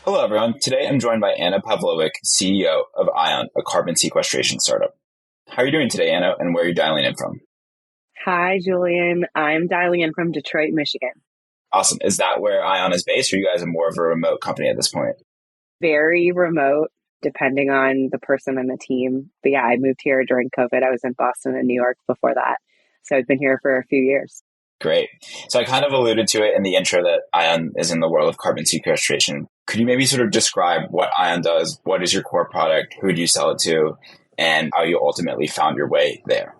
Hello, everyone. Today I'm joined by Anna Pavlovic, CEO of Eion, a carbon sequestration startup. How are you doing today, Anna, and where are you dialing in from? Hi, Julian. I'm dialing in from Detroit, Michigan. Awesome. Is that where Eion is based, or you guys are more of a remote company at this point? Very remote, depending on the person and the team. But yeah, I moved here during COVID. I was in Boston and New York before that. So I've been here for a few years. Great. So I kind of alluded to it in the intro that Eion is in the world of carbon sequestration. Could you maybe sort of describe what Eion does? What is your core product? Who do you sell it to? And how you ultimately found your way there?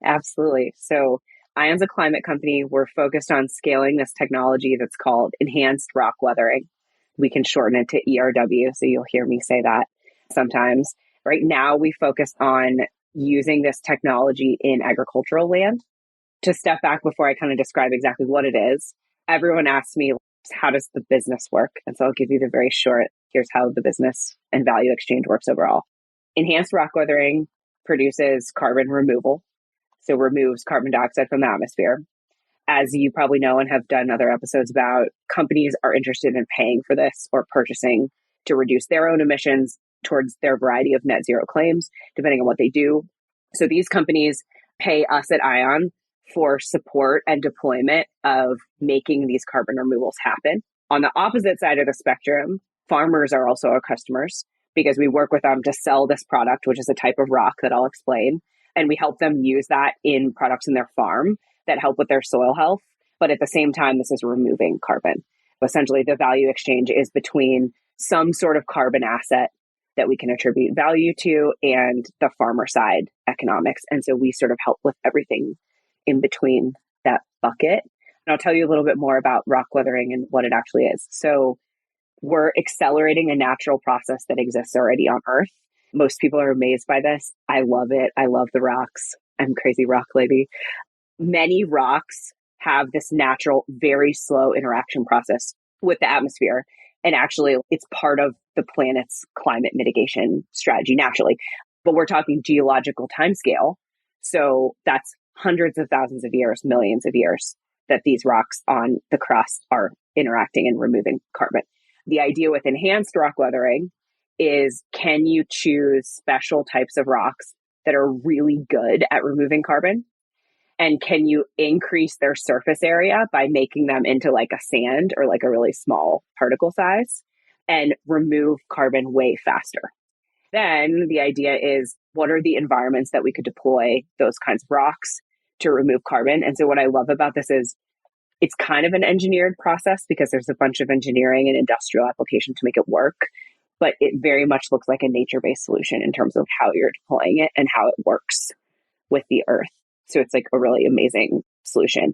Absolutely. So Ion's a climate company. We're focused on scaling this technology that's called enhanced rock weathering. We can shorten it to ERW, so you'll hear me say that sometimes. Right now, we focus on using this technology in agricultural land. To step back before I kind of describe exactly what it is, everyone asks me, how does the business work? And so I'll give you the very short, here's how the business and value exchange works overall. Enhanced rock weathering produces carbon removal, so removes carbon dioxide from the atmosphere. As you probably know and have done other episodes about, companies are interested in paying for this or purchasing to reduce their own emissions towards their variety of net zero claims, depending on what they do. So these companies pay us at Eion for support and deployment of making these carbon removals happen. On the opposite side of the spectrum, farmers are also our customers because we work with them to sell this product, which is a type of rock that I'll explain. And we help them use that in products in their farm that help with their soil health. But at the same time, this is removing carbon. Essentially, the value exchange is between some sort of carbon asset that we can attribute value to and the farmer side economics. And so we sort of help with everything in between that bucket. And I'll tell you a little bit more about rock weathering and what it actually is. So we're accelerating a natural process that exists already on Earth. Most people are amazed by this. I love it. I love the rocks. I'm a crazy rock lady. Many rocks have this natural, very slow interaction process with the atmosphere. And actually, it's part of the planet's climate mitigation strategy naturally. But we're talking geological timescale. So that's hundreds of thousands of years, millions of years that these rocks on the crust are interacting and removing carbon. The idea with enhanced rock weathering is, can you choose special types of rocks that are really good at removing carbon? And can you increase their surface area by making them into like a sand or like a really small particle size and remove carbon way faster? Then the idea is, what are the environments that we could deploy those kinds of rocks to remove carbon? And so what I love about this is it's kind of an engineered process because there's a bunch of engineering and industrial application to make it work, but it very much looks like a nature-based solution in terms of how you're deploying it and how it works with the earth. So it's like a really amazing solution.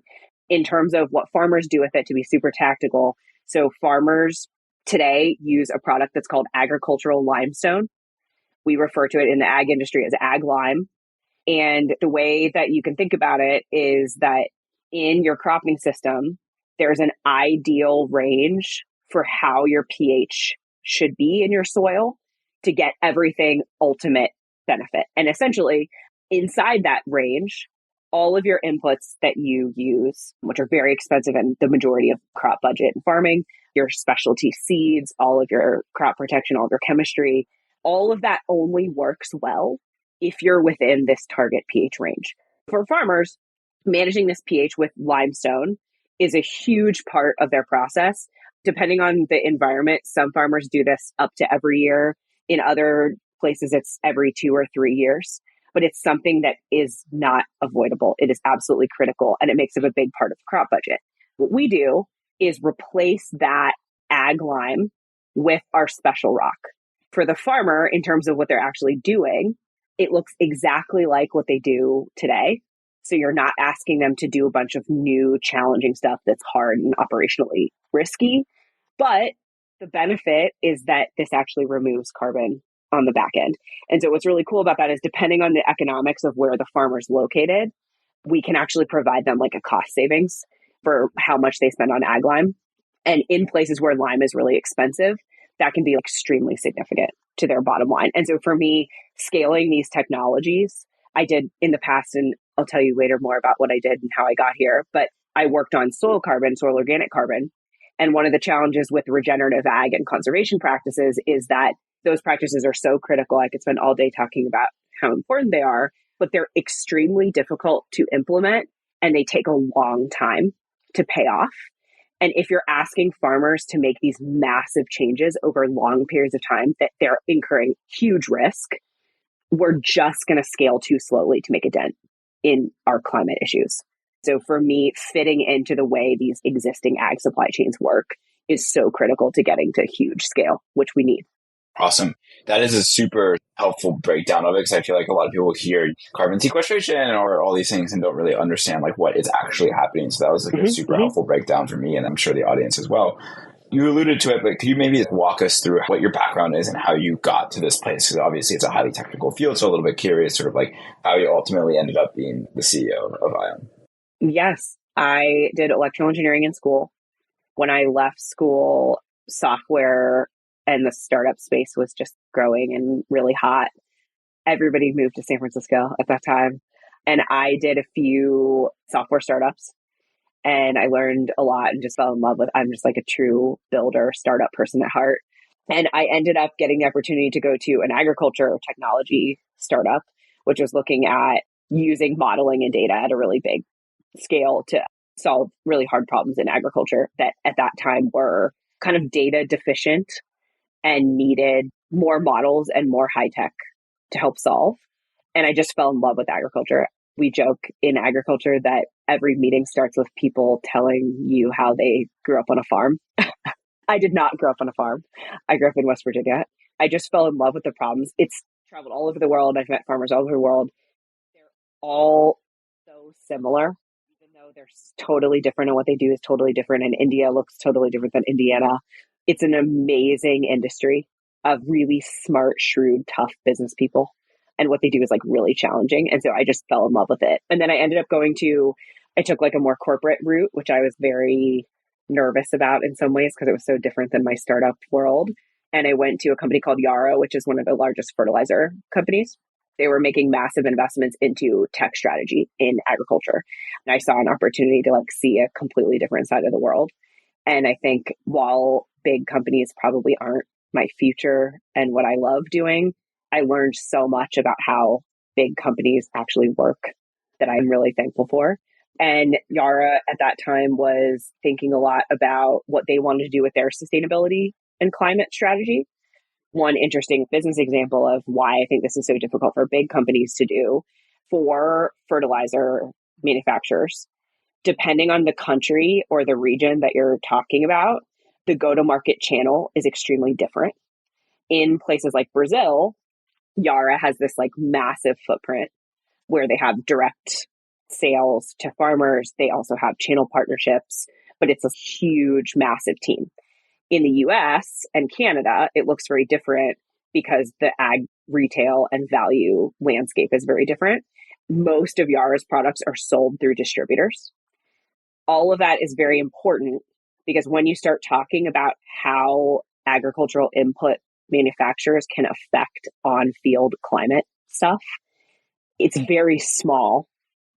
In terms of what farmers do with it, to be super tactical, so farmers today use a product that's called agricultural limestone. We refer to it in the ag industry as ag lime. And the way that you can think about it is that in your cropping system, there's an ideal range for how your pH should be in your soil to get everything ultimate benefit. And essentially, inside that range, all of your inputs that you use, which are very expensive and the majority of crop budget and farming, your specialty seeds, all of your crop protection, all of your chemistry, all of that only works well if you're within this target pH range. For farmers, managing this pH with limestone is a huge part of their process. Depending on the environment, some farmers do this up to every year. In other places, it's every 2 or 3 years. But it's something that is not avoidable. It is absolutely critical, and it makes it a big part of the crop budget. What we do is replace that ag lime with our special rock. For the farmer, in terms of what they're actually doing, it looks exactly like what they do today. So you're not asking them to do a bunch of new challenging stuff that's hard and operationally risky. But the benefit is that this actually removes carbon on the back end. And so what's really cool about that is, depending on the economics of where the farmer's located, we can actually provide them like a cost savings for how much they spend on ag lime. And in places where lime is really expensive, that can be extremely significant to their bottom line. And so for me, scaling these technologies, I did in the past, and I'll tell you later more about what I did and how I got here, but I worked on soil carbon, soil organic carbon. And one of the challenges with regenerative ag and conservation practices is that those practices are so critical. I could spend all day talking about how important they are, but they're extremely difficult to implement and they take a long time to pay off. And if you're asking farmers to make these massive changes over long periods of time that they're incurring huge risk, we're just going to scale too slowly to make a dent in our climate issues. So for me, fitting into the way these existing ag supply chains work is so critical to getting to huge scale, which we need. Awesome. That is a super helpful breakdown of it, because I feel like a lot of people hear carbon sequestration or all these things and don't really understand like what is actually happening. So that was like a super helpful breakdown for me, and I'm sure the audience as well. You alluded to it, but could you maybe walk us through what your background is and how you got to this place? Because obviously it's a highly technical field, so a little bit curious sort of like how you ultimately ended up being the CEO of Eion. Yes, I did electrical engineering in school. When I left school, software and the startup space was just growing and really hot. Everybody moved to San Francisco at that time. And I did a few software startups and I learned a lot and just fell in love with, I'm just like a true builder, startup person at heart. And I ended up getting the opportunity to go to an agriculture technology startup, which was looking at using modeling and data at a really big scale to solve really hard problems in agriculture that at that time were kind of data deficient and needed more models and more high tech to help solve. And I just fell in love with agriculture. We joke in agriculture that every meeting starts with people telling you how they grew up on a farm. I did not grow up on a farm. I grew up in West Virginia. I just fell in love with the problems. It's traveled all over the world. I've met farmers all over the world. They're all so similar, even though they're totally different and what they do is totally different. And India looks totally different than Indiana. It's an amazing industry of really smart, shrewd, tough business people. And what they do is like really challenging. And so I just fell in love with it. And then I ended up I took like a more corporate route, which I was very nervous about in some ways because it was so different than my startup world. And I went to a company called Yara, which is one of the largest fertilizer companies. They were making massive investments into tech strategy in agriculture. And I saw an opportunity to like see a completely different side of the world. And I think while big companies probably aren't my future and what I love doing, I learned so much about how big companies actually work that I'm really thankful for. And Yara at that time was thinking a lot about what they wanted to do with their sustainability and climate strategy. One interesting business example of why I think this is so difficult for big companies to do for fertilizer manufacturers. Depending on the country or the region that you're talking about, the go-to-market channel is extremely different. In places like Brazil, Yara has this like massive footprint where they have direct sales to farmers. They also have channel partnerships, but it's a huge, massive team. In the US and Canada, it looks very different because the ag retail and value landscape is very different. Most of Yara's products are sold through distributors. All of that is very important because when you start talking about how agricultural input manufacturers can affect on-field climate stuff, it's very small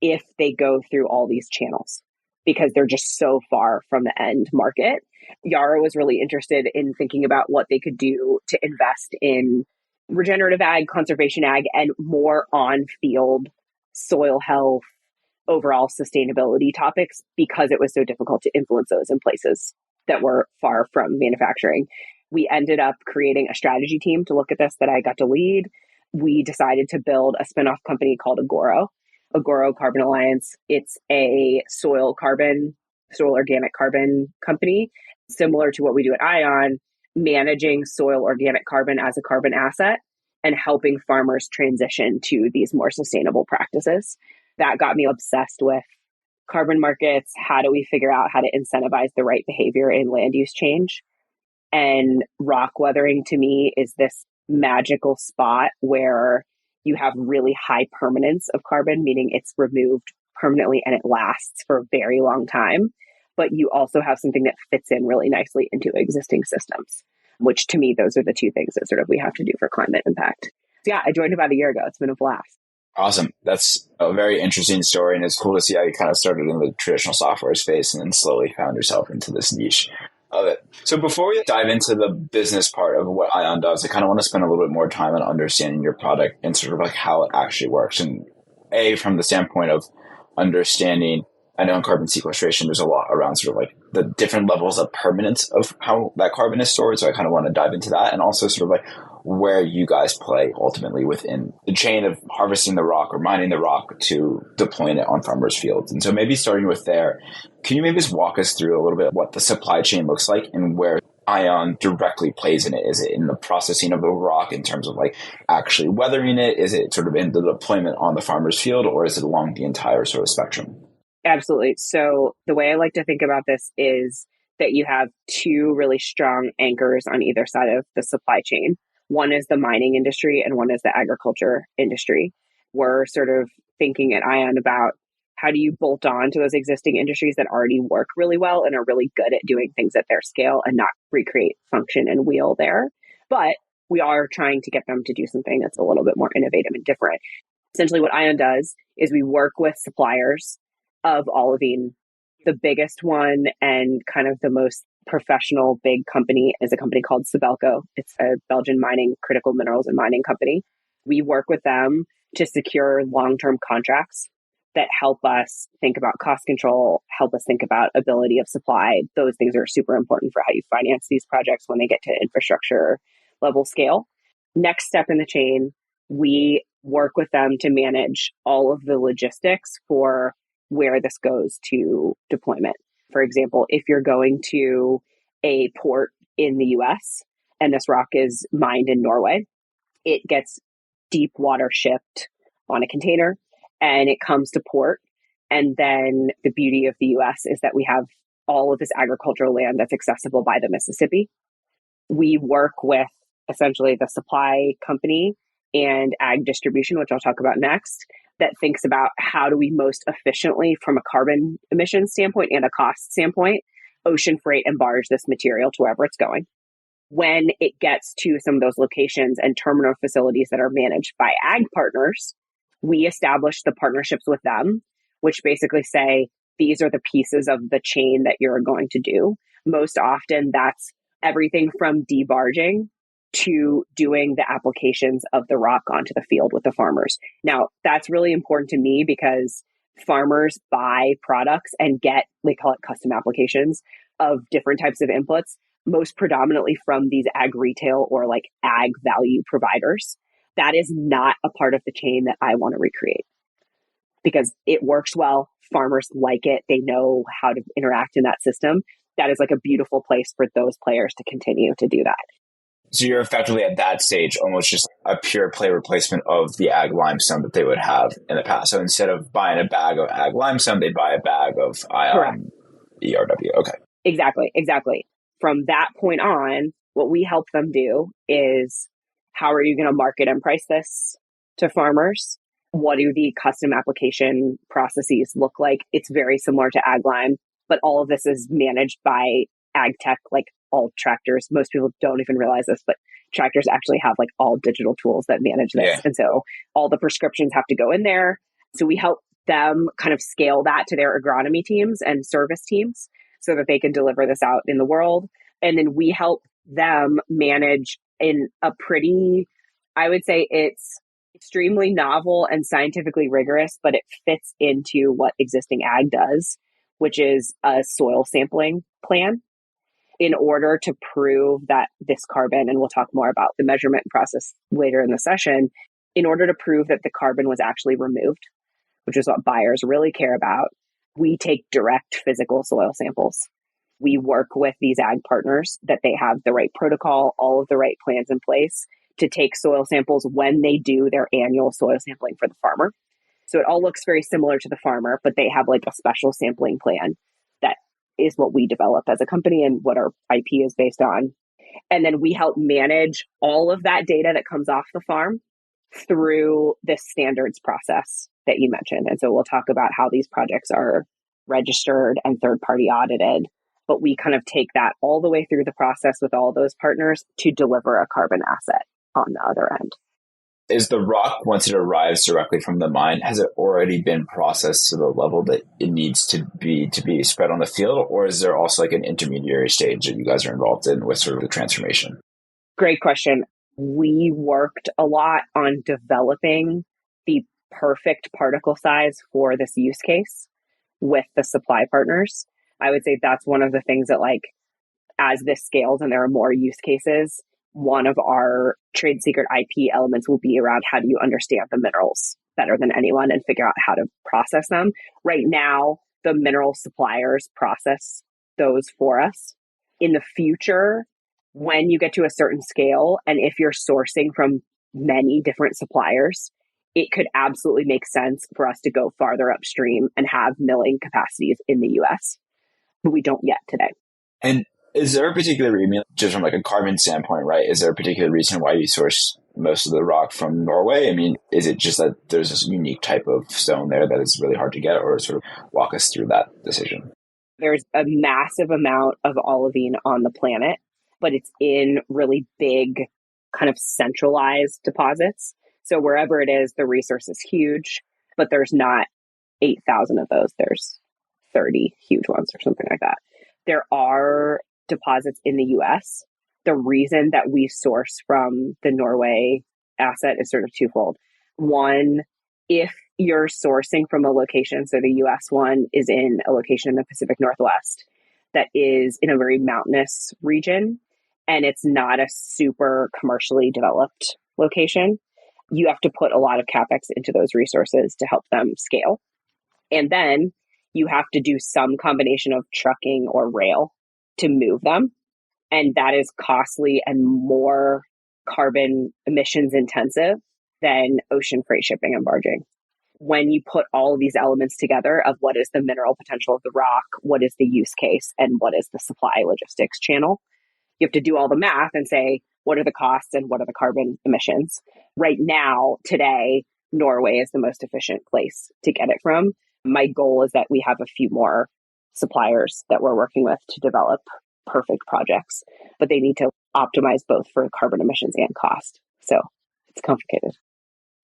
if they go through all these channels because they're just so far from the end market. Yara was really interested in thinking about what they could do to invest in regenerative ag, conservation ag, and more on-field soil health, overall sustainability topics because it was so difficult to influence those in places that were far from manufacturing. We ended up creating a strategy team to look at this that I got to lead. We decided to build a spinoff company called Agoro Carbon Alliance. It's a soil organic carbon company, similar to what we do at Eion, managing soil organic carbon as a carbon asset and helping farmers transition to these more sustainable practices. That got me obsessed with carbon markets. How do we figure out how to incentivize the right behavior in land use change? And rock weathering to me is this magical spot where you have really high permanence of carbon, meaning it's removed permanently and it lasts for a very long time. But you also have something that fits in really nicely into existing systems, which to me, those are the two things that sort of we have to do for climate impact. So yeah, I joined about a year ago. It's been a blast. Awesome. That's a very interesting story. And it's cool to see how you kind of started in the traditional software space and then slowly found yourself into this niche. Love it. So before we dive into the business part of what Eion does, I kind of want to spend a little bit more time on understanding your product and sort of like how it actually works. And from the standpoint of understanding, I know in carbon sequestration, there's a lot around sort of like the different levels of permanence of how that carbon is stored. So I kind of want to dive into that, and also sort of like where you guys play ultimately within the chain of harvesting the rock or mining the rock to deploying it on farmers' fields. And so maybe starting with there, can you maybe just walk us through a little bit of what the supply chain looks like and where Eion directly plays in it? Is it in the processing of the rock in terms of like actually weathering it? Is it sort of in the deployment on the farmer's field, or is it along the entire sort of spectrum? Absolutely. So the way I like to think about this is that you have two really strong anchors on either side of the supply chain. One is the mining industry and one is the agriculture industry. We're sort of thinking at Eion about how do you bolt on to those existing industries that already work really well and are really good at doing things at their scale and not recreate function and wheel there. But we are trying to get them to do something that's a little bit more innovative and different. Essentially what Eion does is we work with suppliers of olivine. The biggest one and kind of the most professional big company is a company called Sibelco. It's a Belgian mining, critical minerals and mining company. We work with them to secure long-term contracts that help us think about cost control, help us think about ability of supply. Those things are super important for how you finance these projects when they get to infrastructure level scale. Next step in the chain, we work with them to manage all of the logistics for where this goes to deployment. For example, if you're going to a port in the US and this rock is mined in Norway, it gets deep water shipped on a container and it comes to port. And then the beauty of the US is that we have all of this agricultural land that's accessible by the Mississippi. We work with essentially the supply company and ag distribution, which I'll talk about next, that thinks about how do we most efficiently, from a carbon emission standpoint and a cost standpoint, ocean freight and barge this material to wherever it's going. When it gets to some of those locations and terminal facilities that are managed by ag partners, we establish the partnerships with them, which basically say, these are the pieces of the chain that you're going to do. Most often that's everything from debarging to doing the applications of the rock onto the field with the farmers. Now, that's really important to me because farmers buy products and get, they call it custom applications of different types of inputs, most predominantly from these ag retail or like ag value providers. That is not a part of the chain that I want to recreate because it works well. Farmers like it. They know how to interact in that system. That is like a beautiful place for those players to continue to do that. So you're effectively at that stage almost just a pure play replacement of the ag limestone that they would have in the past. So instead of buying a bag of ag limestone, they buy a bag of Eion ERW. Okay. Exactly. From that point on, what we help them do is how are you going to market and price this to farmers? What do the custom application processes look like? It's very similar to ag lime, but all of this is managed by ag tech, like all tractors. Most people don't even realize this, but tractors actually have like all digital tools that manage this. Yeah. And so all the prescriptions have to go in there. So we help them kind of scale that to their agronomy teams and service teams so that they can deliver this out in the world. And then we help them manage in a pretty, I would say it's extremely novel and scientifically rigorous, but it fits into what existing ag does, which is a soil sampling plan. In order to prove that this carbon, and we'll talk more about the measurement process later in the session, in order to prove that the carbon was actually removed, which is what buyers really care about, we take direct physical soil samples. We work with these ag partners that they have the right protocol, all of the right plans in place to take soil samples when they do their annual soil sampling for the farmer. So it all looks very similar to the farmer, but they have like a special sampling plan that is what we develop as a company and what our IP is based on. And then we help manage all of that data that comes off the farm through this standards process that you mentioned. And so we'll talk about how these projects are registered and third-party audited, but we kind of take that all the way through the process with all those partners to deliver a carbon asset on the other end. Is the rock, once it arrives directly from the mine, has it already been processed to the level that it needs to be spread on the field? Or is there also like an intermediary stage that you guys are involved in with sort of the transformation? Great question. We worked a lot on developing the perfect particle size for this use case with the supply partners. I would say that's one of the things that, like, as this scales and there are more use cases, one of our trade secret IP elements will be around how do you understand the minerals better than anyone and figure out how to process them. Right now, the mineral suppliers process those for us. In the future, when you get to a certain scale, and if you're sourcing from many different suppliers, it could absolutely make sense for us to go farther upstream and have milling capacities in the US. But we don't yet today. And is there a particular reason, just from like a carbon standpoint, right? Is there a particular reason why you source most of the rock from Norway? I mean, is it just that there's this unique type of stone there that is really hard to get, or sort of walk us through that decision? There's a massive amount of olivine on the planet, but it's in really big, kind of centralized deposits. So wherever it is, the resource is huge, but there's not 8,000 of those. There's 30 huge ones or something like that. There are deposits in the US. The reason that we source from the Norway asset is sort of twofold. One, if you're sourcing from a location, so the US one is in a location in the Pacific Northwest that is in a very mountainous region, and it's not a super commercially developed location, you have to put a lot of CapEx into those resources to help them scale. And then you have to do some combination of trucking or rail to move them. And that is costly and more carbon emissions intensive than ocean freight shipping and barging. When you put all of these elements together of what is the mineral potential of the rock, what is the use case, and what is the supply logistics channel, you have to do all the math and say, what are the costs and what are the carbon emissions? Right now, today, Norway is the most efficient place to get it from. My goal is that we have a few more suppliers that we're working with to develop perfect projects, but they need to optimize both for carbon emissions and cost. So it's complicated.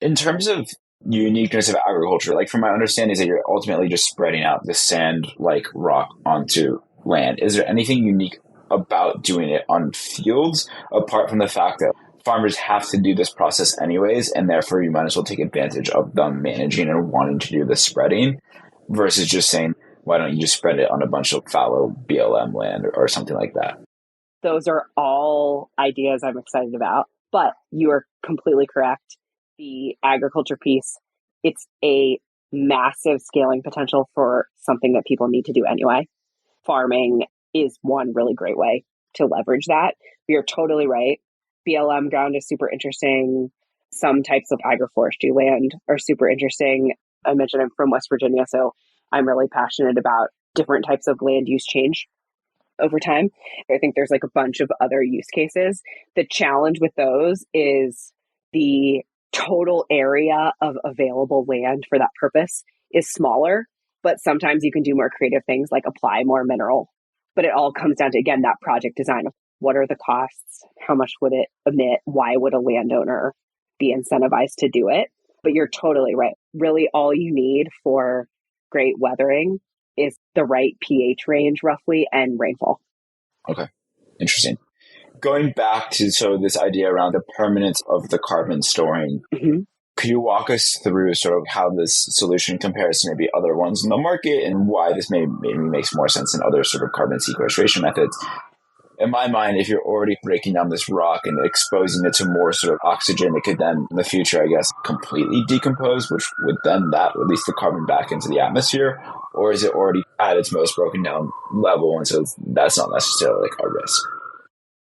In terms of uniqueness of agriculture, like from my understanding is that you're ultimately just spreading out the sand like rock onto land. Is there anything unique about doing it on fields, apart from the fact that farmers have to do this process anyways, and therefore you might as well take advantage of them managing and wanting to do the spreading, versus just saying, why don't you just spread it on a bunch of fallow BLM land or something like that? Those are all ideas I'm excited about, but you are completely correct. The agriculture piece, it's a massive scaling potential for something that people need to do anyway. Farming is one really great way to leverage that. You're totally right. BLM ground is super interesting. Some types of agroforestry land are super interesting. I mentioned I'm from West Virginia, so I'm really passionate about different types of land use change over time. I think there's like a bunch of other use cases. The challenge with those is the total area of available land for that purpose is smaller, but sometimes you can do more creative things like apply more mineral. But it all comes down to, again, that project design of what are the costs? How much would it emit? Why would a landowner be incentivized to do it? But you're totally right. Really, all you need for great weathering is the right pH range, roughly, and rainfall. Okay, interesting. Going back to this idea around the permanence of the carbon storing, could you walk us through sort of how this solution compares to maybe other ones in the market and why this maybe makes more sense than other sort of carbon sequestration methods? In my mind, if you're already breaking down this rock and exposing it to more sort of oxygen, it could then, in the future, I guess, completely decompose, which would then that release the carbon back into the atmosphere? Or is it already at its most broken down level, and so that's not necessarily like a risk?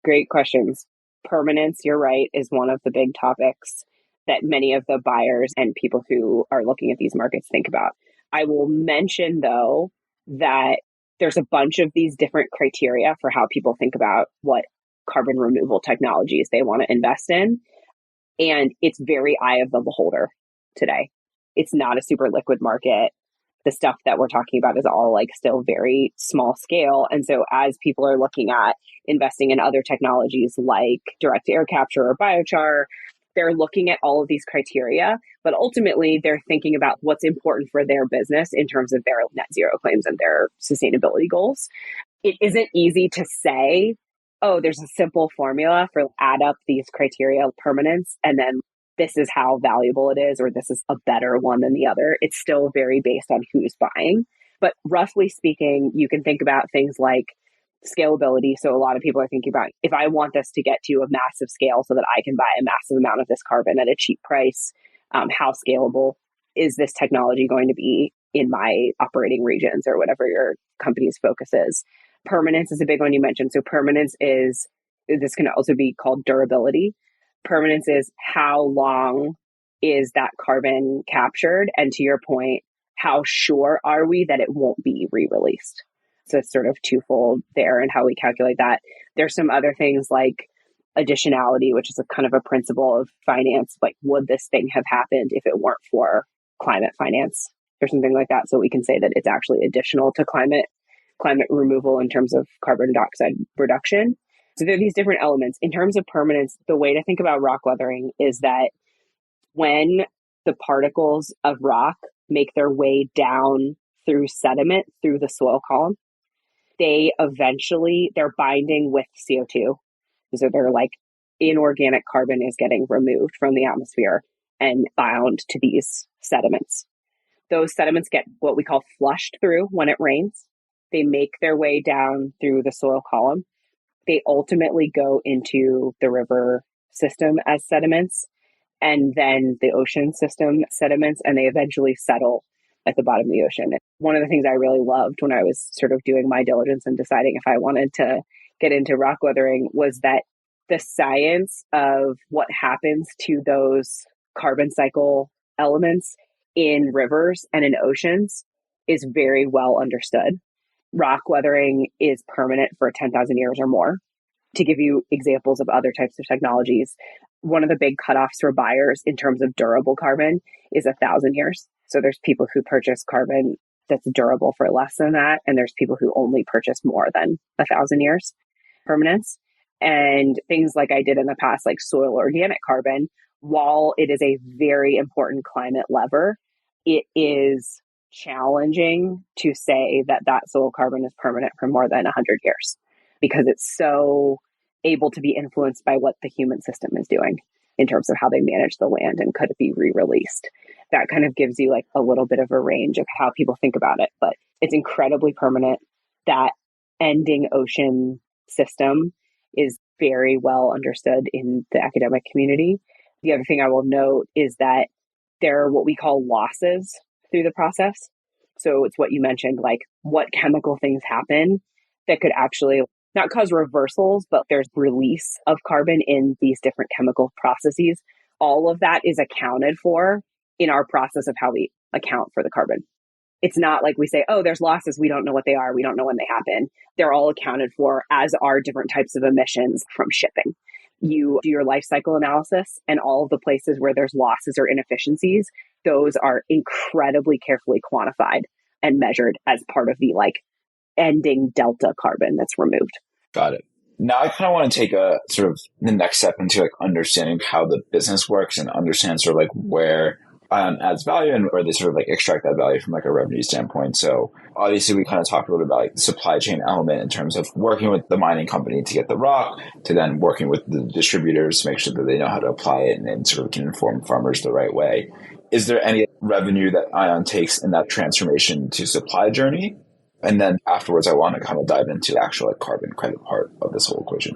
Great questions. Permanence, you're right, is one of the big topics that many of the buyers and people who are looking at these markets think about. I will mention, though, that there's a bunch of these different criteria for how people think about what carbon removal technologies they want to invest in. And it's very eye of the beholder today. It's not a super liquid market. The stuff that we're talking about is all like still very small scale. And so as people are looking at investing in other technologies like direct air capture or biochar, they're looking at all of these criteria, but ultimately they're thinking about what's important for their business in terms of their net zero claims and their sustainability goals. It isn't easy to say, oh, there's a simple formula for add up these criteria of permanence, and then this is how valuable it is, or this is a better one than the other. It's still very based on who's buying. But roughly speaking, you can think about things like scalability. So a lot of people are thinking about, if I want this to get to a massive scale so that I can buy a massive amount of this carbon at a cheap price, how scalable is this technology going to be in my operating regions or whatever your company's focus is? Permanence is a big one you mentioned. So permanence is, this can also be called durability. Permanence is how long is that carbon captured? And to your point, how sure are we that it won't be re-released? So it's sort of twofold there and how we calculate that. There's some other things like additionality, which is a kind of a principle of finance. Like, would this thing have happened if it weren't for climate finance or something like that? So we can say that it's actually additional to climate removal in terms of carbon dioxide reduction. So there are these different elements. In terms of permanence, the way to think about rock weathering is that when the particles of rock make their way down through sediment, through the soil column, they're binding with CO2. So they're like inorganic carbon is getting removed from the atmosphere and bound to these sediments. Those sediments get what we call flushed through when it rains. They make their way down through the soil column. They ultimately go into the river system as sediments, and then the ocean system sediments, and they eventually settle at the bottom of the ocean. One of the things I really loved when I was sort of doing my diligence and deciding if I wanted to get into rock weathering was that the science of what happens to those carbon cycle elements in rivers and in oceans is very well understood. Rock weathering is permanent for 10,000 years or more. To give you examples of other types of technologies, one of the big cutoffs for buyers in terms of durable carbon is 1,000 years. So there's people who purchase carbon that's durable for less than that, and there's people who only purchase more than 1,000 years permanence. And things like I did in the past, like soil organic carbon, while it is a very important climate lever, it is challenging to say that that soil carbon is permanent for more than 100 years because it's so able to be influenced by what the human system is doing in terms of how they manage the land and could it be re-released. That kind of gives you like a little bit of a range of how people think about it, but it's incredibly permanent. That ending ocean system is very well understood in the academic community. The other thing I will note is that there are what we call losses through the process. So it's what you mentioned, like what chemical things happen that could actually not cause reversals, but there's release of carbon in these different chemical processes. All of that is accounted for in our process of how we account for the carbon. It's not like we say, oh, there's losses. We don't know what they are. We don't know when they happen. They're all accounted for, as are different types of emissions from shipping. You do your life cycle analysis, and all of the places where there's losses or inefficiencies, those are incredibly carefully quantified and measured as part of the like ending delta carbon that's removed. Got it. Now I kind of want to take a sort of the next step into like understanding how the business works and understand sort of like where Eion adds value and where they sort of like extract that value from like a revenue standpoint. So obviously we kind of talked a little bit about like the supply chain element in terms of working with the mining company to get the rock, to then working with the distributors to make sure that they know how to apply it and sort of can inform farmers the right way. Is there any revenue that Eion takes in that transformation to supply journey? And then afterwards, I want to kind of dive into the actual like carbon credit part of this whole equation.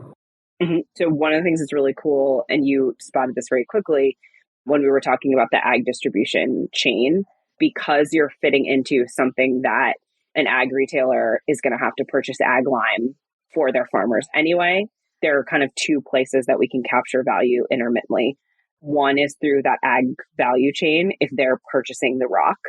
Mm-hmm. So one of the things that's really cool, and you spotted this very quickly when we were talking about the ag distribution chain, because you're fitting into something that an ag retailer is going to have to purchase ag lime for their farmers anyway. There are kind of two places that we can capture value intermittently. One is through that ag value chain if they're purchasing the rock.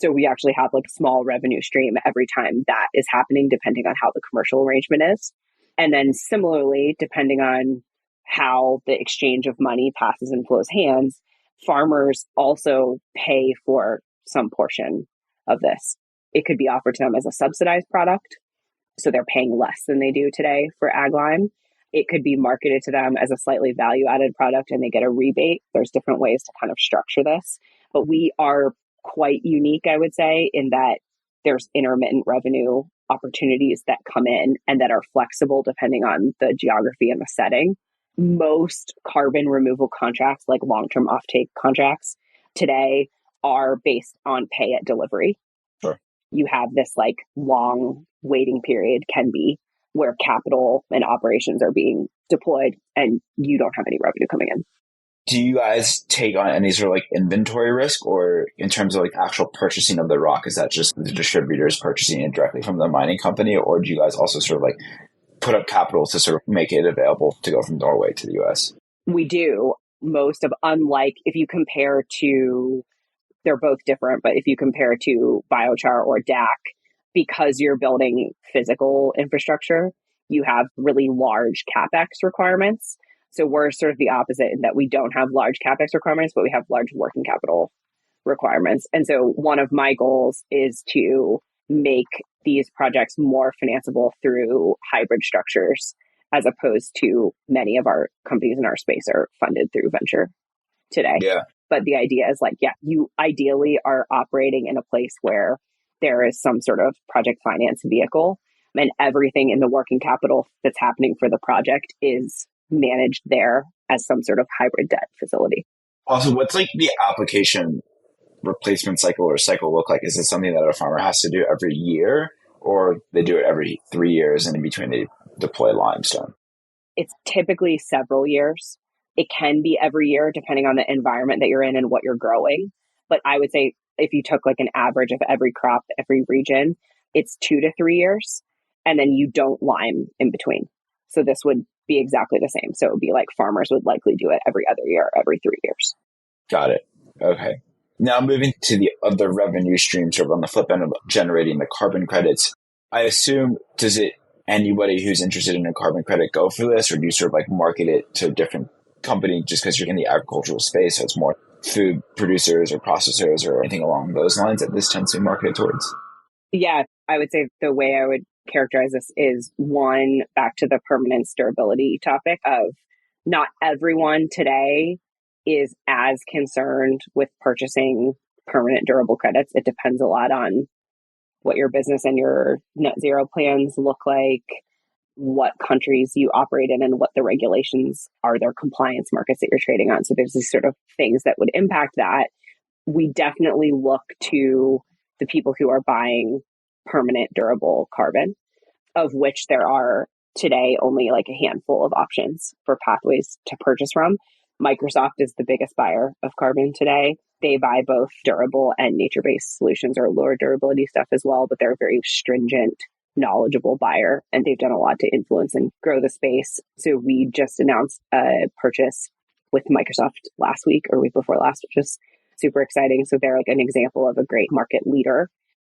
So we actually have like a small revenue stream every time that is happening, depending on how the commercial arrangement is. And then similarly, depending on how the exchange of money passes and flows hands, farmers also pay for some portion of this. It could be offered to them as a subsidized product. So they're paying less than they do today for ag lime. It could be marketed to them as a slightly value added product and they get a rebate. There's different ways to kind of structure this, but we are quite unique, I would say, in that there's intermittent revenue opportunities that come in and that are flexible depending on the geography and the setting. Most carbon removal contracts, like long-term offtake contracts today, are based on pay at delivery. Sure. You have this like long waiting period, can be, where capital and operations are being deployed and you don't have any revenue coming in. Do you guys take on any sort of like inventory risk, or in terms of like actual purchasing of the rock, is that just the distributors purchasing it directly from the mining company, or do you guys also sort of like put up capital to sort of make it available to go from Norway to the US? We do. Unlike if you compare to, they're both different, but if you compare to biochar or DAC, because you're building physical infrastructure, you have really large CapEx requirements. So we're sort of the opposite in that we don't have large CapEx requirements, but we have large working capital requirements. And so one of my goals is to make these projects more financeable through hybrid structures, as opposed to many of our companies in our space are funded through venture today. Yeah. But the idea is like, yeah, you ideally are operating in a place where there is some sort of project finance vehicle, and everything in the working capital that's happening for the project is managed there as some sort of hybrid debt facility. Also, what's like the application replacement cycle or cycle look like? Is it something that a farmer has to do every year, or they do it every 3 years and in between they deploy limestone? It's typically several years. It can be every year depending on the environment that you're in and what you're growing. But I would say if you took like an average of every crop, every region, it's 2 to 3 years. And then you don't lime in between. So this would be exactly the same. So it would be like farmers would likely do it every other year, every 3 years. Got it. Okay. Now moving to the other revenue streams, sort of on the flip end of generating the carbon credits. I assume, does it anybody who's interested in a carbon credit go for this, or do you sort of like market it to a different company just because you're in the agricultural space? So it's more food producers or processors or anything along those lines that this tends to be marketed towards? Yeah, I would say the way I would characterize this is, one, back to the permanence durability topic of not everyone today is as concerned with purchasing permanent durable credits. It depends a lot on what your business and your net zero plans look like, what countries you operate in, and what the regulations are, their compliance markets that you're trading on. So there's these sort of things that would impact that. We definitely look to the people who are buying permanent durable carbon, of which there are today only like a handful of options for pathways to purchase from. Microsoft is the biggest buyer of carbon today. They buy both durable and nature-based solutions or lower durability stuff as well, but they're a very stringent, knowledgeable buyer, and they've done a lot to influence and grow the space. So we just announced a purchase with Microsoft last week or week before last, which is super exciting. So they're like an example of a great market leader.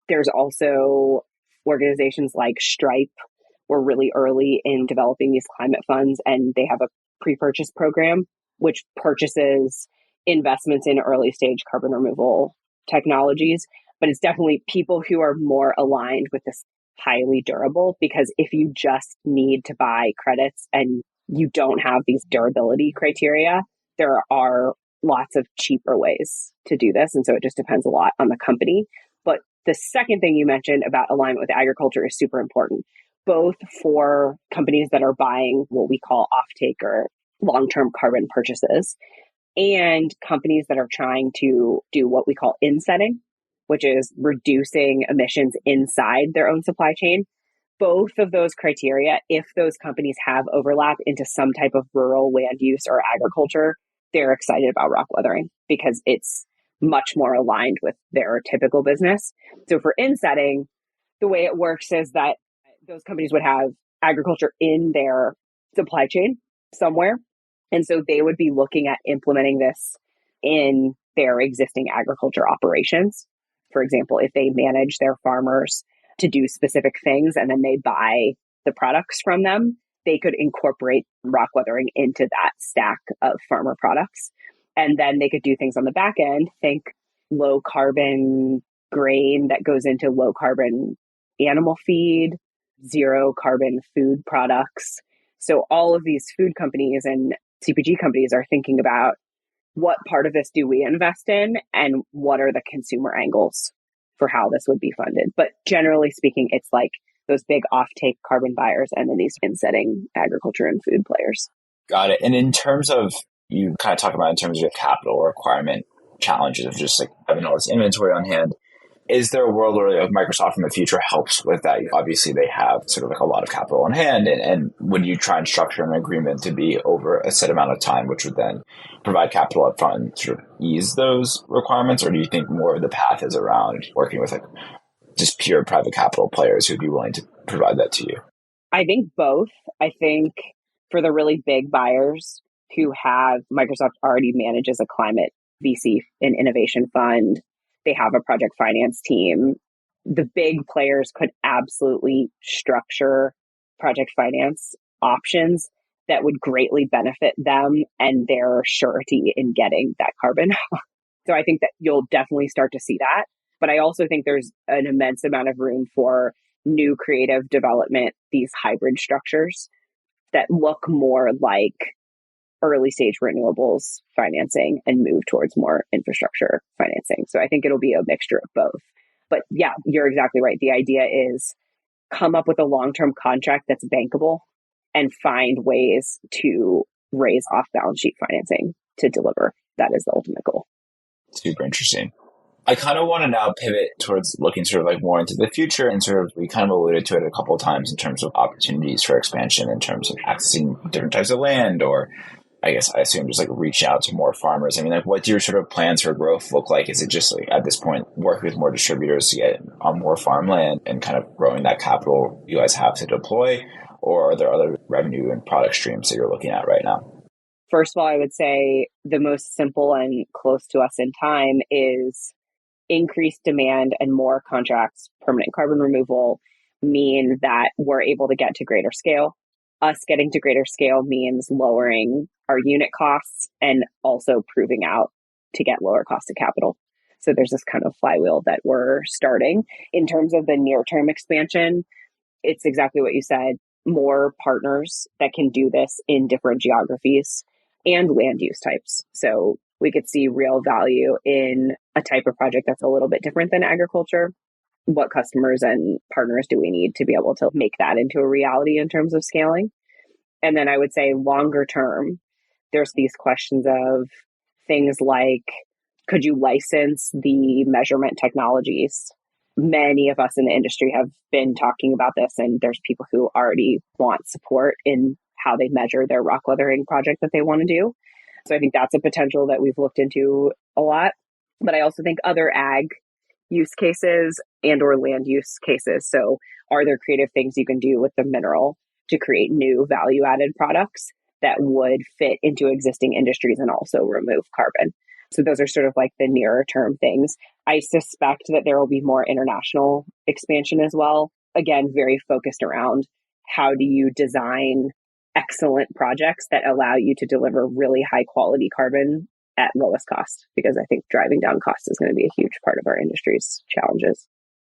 There's also organizations like Stripe. We're really early in developing these climate funds, and they have a pre-purchase program which purchases investments in early stage carbon removal technologies. But it's definitely people who are more aligned with this highly durable, because if you just need to buy credits and you don't have these durability criteria, there are lots of cheaper ways to do this. And so it just depends a lot on the company. But the second thing you mentioned about alignment with agriculture is super important, both for companies that are buying what we call offtake or long-term carbon purchases, and companies that are trying to do what we call insetting, which is reducing emissions inside their own supply chain. Both of those criteria, if those companies have overlap into some type of rural land use or agriculture, they're excited about rock weathering because it's much more aligned with their typical business. So for insetting, the way it works is that those companies would have agriculture in their supply chain somewhere. And so they would be looking at implementing this in their existing agriculture operations. For example, if they manage their farmers to do specific things and then they buy the products from them, they could incorporate rock weathering into that stack of farmer products. And then they could do things on the back end, think low carbon grain that goes into low carbon animal feed, zero carbon food products. So all of these food companies and CPG companies are thinking about what part of this do we invest in and what are the consumer angles for how this would be funded. But generally speaking, it's like those big offtake carbon buyers and then these in-setting agriculture and food players. Got it. And in terms of, you kind of talk about in terms of capital requirement challenges of just like having all this inventory on hand, is there a world where Microsoft in the future helps with that? Obviously, they have sort of like a lot of capital on hand. And would you try and structure an agreement to be over a set amount of time, which would then provide capital up front and sort of ease those requirements? Or do you think more of the path is around working with like just pure private capital players who'd be willing to provide that to you? I think both. I think for the really big buyers who have, Microsoft already manages a climate VC and innovation fund. They have a project finance team. The big players could absolutely structure project finance options that would greatly benefit them and their surety in getting that carbon. So I think that you'll definitely start to see that. But I also think there's an immense amount of room for new creative development, these hybrid structures that look more like early stage renewables financing and move towards more infrastructure financing. So I think it'll be a mixture of both. But yeah, you're exactly right. The idea is come up with a long-term contract that's bankable and find ways to raise off-balance sheet financing to deliver. That is the ultimate goal. Super interesting. I kind of want to now pivot towards looking sort of like more into the future and sort of, we kind of alluded to it a couple of times in terms of opportunities for expansion, in terms of accessing different types of land, or I guess I assume just like reach out to more farmers. I mean, like what do your sort of plans for growth look like? Is it just like at this point working with more distributors to get on more farmland and kind of growing that capital you guys have to deploy? Or are there other revenue and product streams that you're looking at right now? First of all, I would say the most simple and close to us in time is increased demand and more contracts, permanent carbon removal mean that we're able to get to greater scale. Us getting to greater scale means lowering our unit costs and also proving out to get lower cost of capital. So there's this kind of flywheel that we're starting. In terms of the near-term expansion, it's exactly what you said, more partners that can do this in different geographies and land use types. So we could see real value in a type of project that's a little bit different than agriculture. What customers and partners do we need to be able to make that into a reality in terms of scaling? And then I would say longer term, there's these questions of things like, could you license the measurement technologies? Many of us in the industry have been talking about this, and there's people who already want support in how they measure their rock weathering project that they want to do. So I think that's a potential that we've looked into a lot. But I also think other ag use cases and or land use cases. So are there creative things you can do with the mineral to create new value added products that would fit into existing industries and also remove carbon? So those are sort of like the nearer term things. I suspect that there will be more international expansion as well. Again, very focused around how do you design excellent projects that allow you to deliver really high quality carbon at lowest cost, because I think driving down cost is going to be a huge part of our industry's challenges.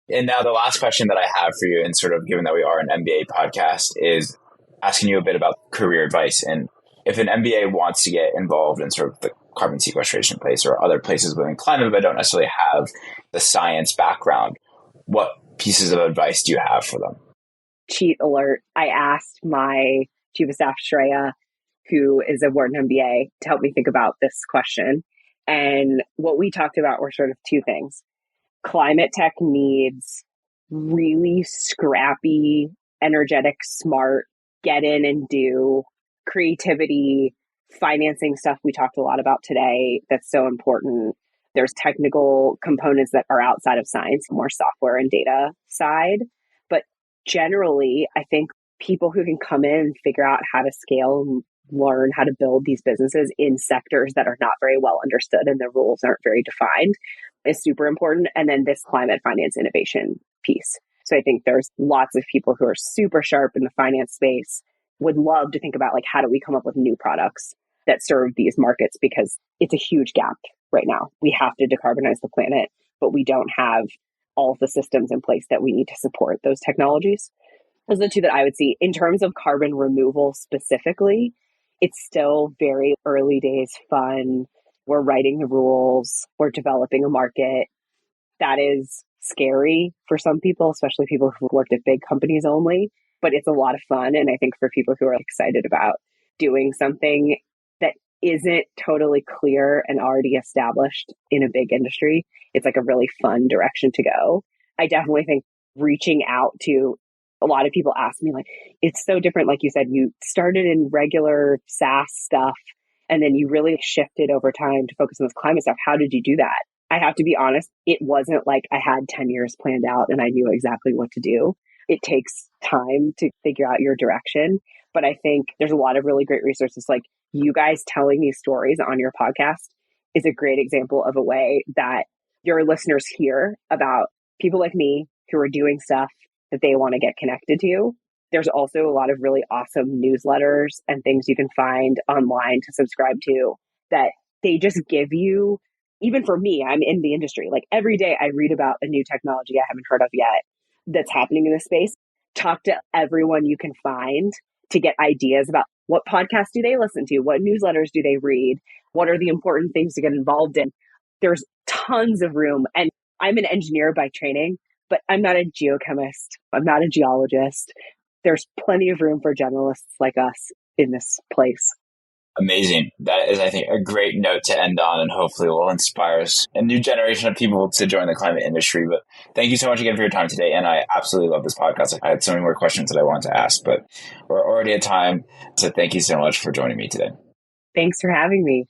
And now the last question that I have for you, and sort of given that we are an MBA podcast, is asking you a bit about career advice. And if an MBA wants to get involved in sort of the carbon sequestration place or other places within climate, but don't necessarily have the science background, what pieces of advice do you have for them? Cheat alert. I asked my chief of staff, Shreya, who is a Wharton MBA, to help me think about this question. And what we talked about were sort of two things. Climate tech needs really scrappy, energetic, smart, get in and do creativity, financing stuff we talked a lot about today that's so important. There's technical components that are outside of science, more software and data side. But generally, I think people who can come in and figure out how to scale and learn how to build these businesses in sectors that are not very well understood and the rules aren't very defined is super important. And then this climate finance innovation piece. So I think there's lots of people who are super sharp in the finance space, would love to think about like, how do we come up with new products that serve these markets? Because it's a huge gap right now. We have to decarbonize the planet, but we don't have all of the systems in place that we need to support those technologies. Those are the two that I would see. In terms of carbon removal specifically, it's still very early days fun. We're writing the rules, we're developing a market. That is scary for some people, especially people who worked at big companies only, but it's a lot of fun. And I think for people who are excited about doing something that isn't totally clear and already established in a big industry, it's like a really fun direction to go. I definitely think reaching out to a lot of people ask me, like, it's so different. Like you said, you started in regular SaaS stuff and then you really shifted over time to focus on this climate stuff. How did you do that? I have to be honest, it wasn't like I had 10 years planned out and I knew exactly what to do. It takes time to figure out your direction. But I think there's a lot of really great resources. Like you guys telling these stories on your podcast is a great example of a way that your listeners hear about people like me who are doing stuff that they want to get connected to. There's also a lot of really awesome newsletters and things you can find online to subscribe to that they just give you. Even for me, I'm in the industry. Like every day I read about a new technology I haven't heard of yet that's happening in this space. Talk to everyone you can find to get ideas about what podcasts do they listen to? What newsletters do they read? What are the important things to get involved in? There's tons of room. And I'm an engineer by training, but I'm not a geochemist. I'm not a geologist. There's plenty of room for generalists like us in this place. Amazing. That is, I think, a great note to end on, and hopefully will inspire a new generation of people to join the climate industry. But thank you so much again for your time today. And I absolutely love this podcast. I had so many more questions that I wanted to ask, but we're already at time. So thank you so much for joining me today. Thanks for having me.